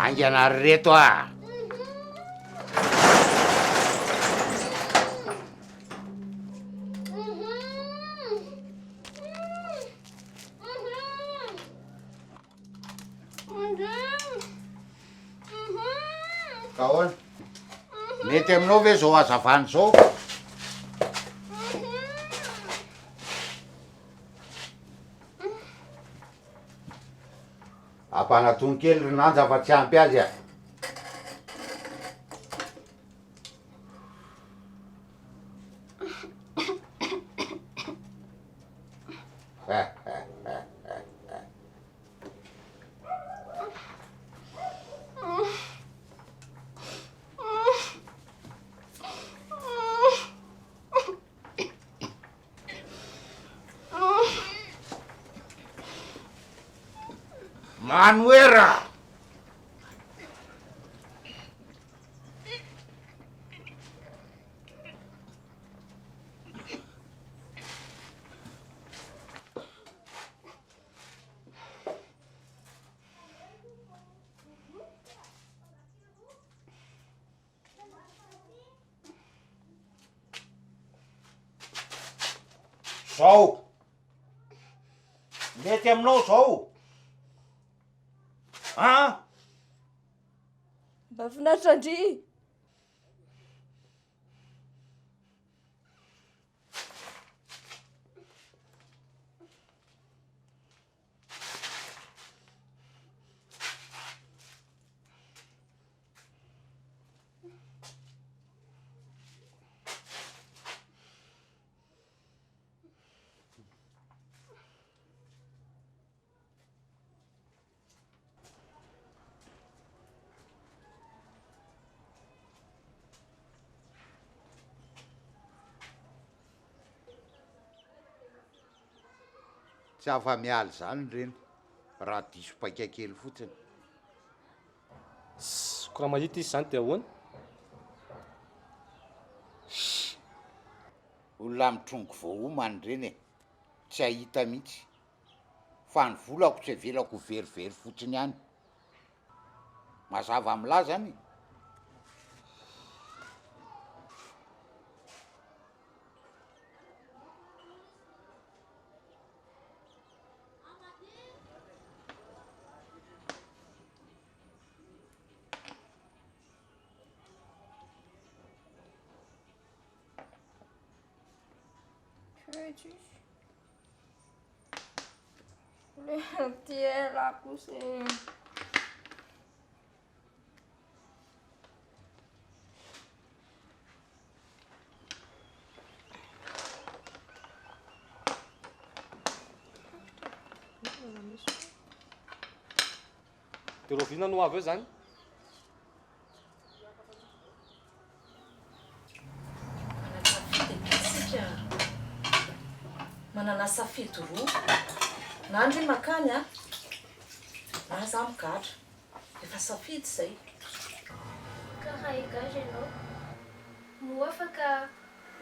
Anganary reto a. Kahoana mety aminao ve zao azavany zao? Ampanatony kely ronanja fa tsy ampy azy a. Manuera! Zao! Mety aminao zao! Ah! Mba finaritra Andry! Tsy afa-mialy zany reny raha diso paika kely fotsiny. Koa mahita izy zany de ahoana? Olona mitrongo voaomany reny e, tsy ahita mihitsy fa ny volako tsy avelako verivery fotsiny ihany. Mazava amilà zany. Le tielako se. De rovina no avy eo zany? Manana safidy roa na Andry makany a na za migatra efa safidy zay. Karaha higadra ianao no afaka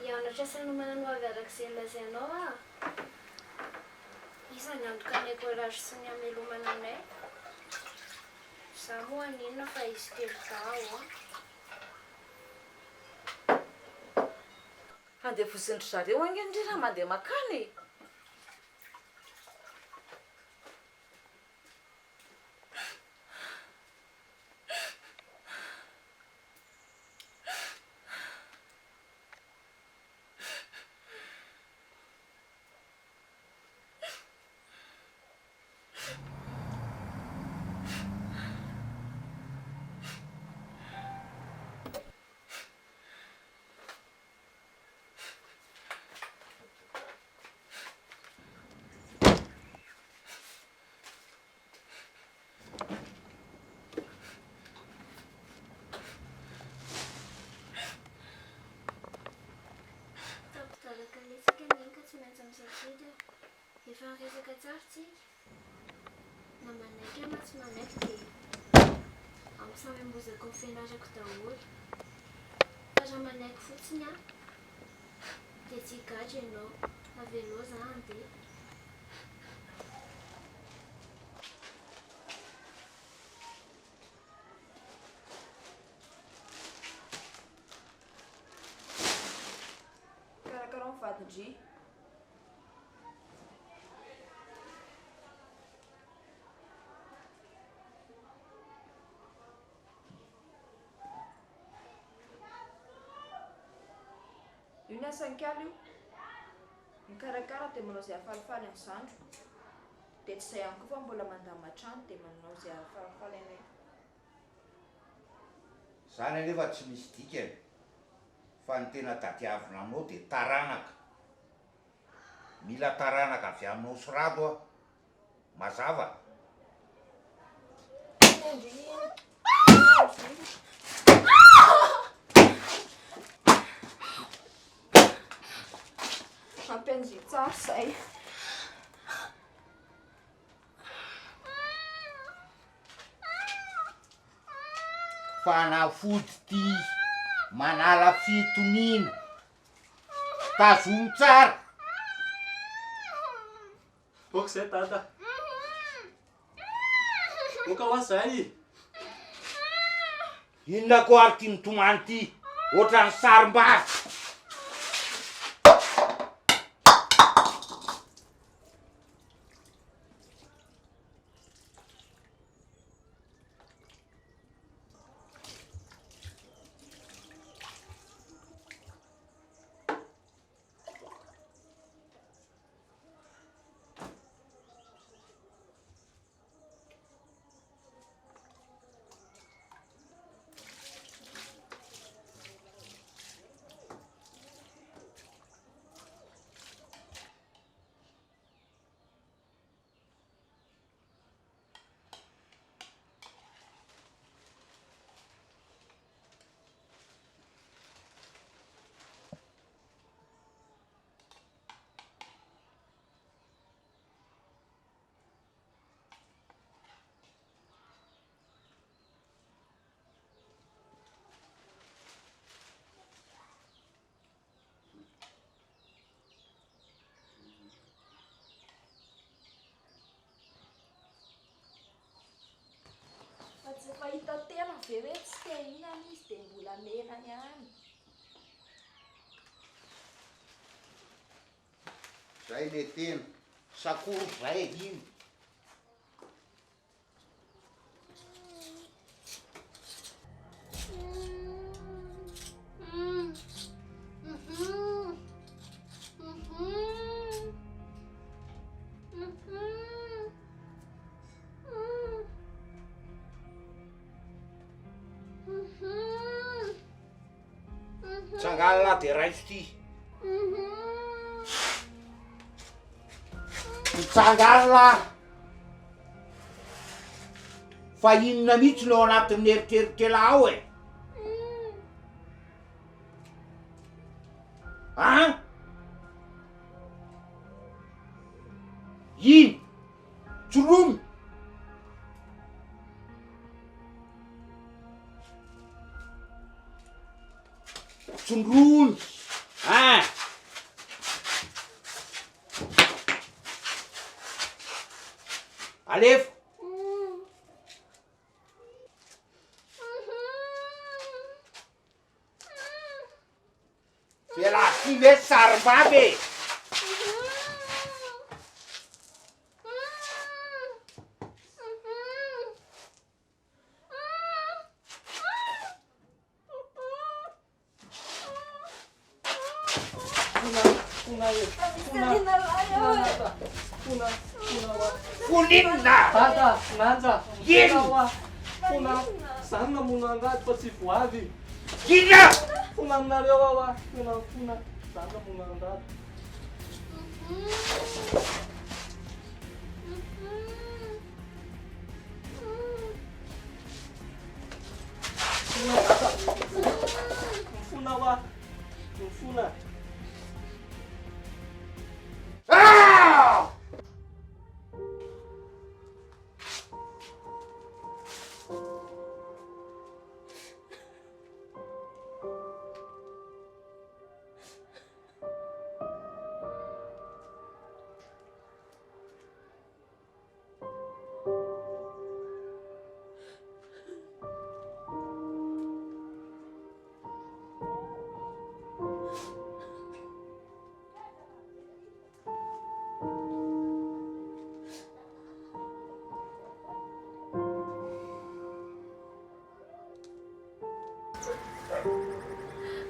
hianatra sy hanomana no avy arak'izay lazainao a. Isany antoka ny écolage sy ny hamelomana anay. Za moa aninona fa izy telo dahao a. Handevozindry zareo angeny ndry raha mandeha makany. Efa resaka tsara tsika na manaiky ama tsy manaiky dia amin'ny samy ambozako ny fianarako daholo fa raha manaiky fotsiny a dia tsy higadra ianao avy aloha za handeha. Andry. Io ny asan-kalo io mikarakara dia manao izay afalifaly ny zandro dia tsy izay ihany koa fa mbola mandamatrano dia manao izay afalifaly anay. Zany anefa tsy misy dikany fa ny tena tadiavina aminao dia taranaka, mila taranaka avy aminao sorado a mazava. Mampian'izay tsara izay. Fanafody ty manala fitonina tazomy tsara. Bôka zay tata. Moka ho zay. Inona koa ary ty mitomany ty ohatrany sarim-bary. Tsy fahita tena ve hoe tsy te ihinana izy dia mbola mena ihany. Zay le tena sakoro zay iny. Tsangala de raiso ty. Mitsangala fa inona mihitsy no ao anatin'ny eritreritela ao e. Ah? Ino? Tsolomy? Tsondrony? Ah? Alefa? Fiala ty ve sarim-bavy e? Funinna! Tata, nanja. Ino? Fona. Zany namono angaty fa tsy voavy. Inona? Fona aminareo ao a. Fona. Zany namono angaty. Fona ao a. Fona. Ah!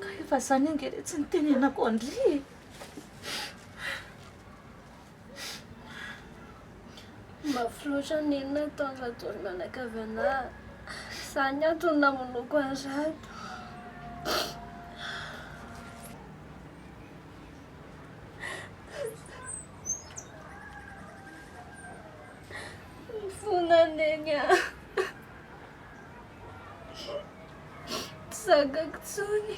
ka efa zany ingere tsy nitenenako andry. Mafloatra ny inona taonjatory manakavy anahy. Sany antony namonoko an'rato. Fonaneny aho. Tsy zakako tsony.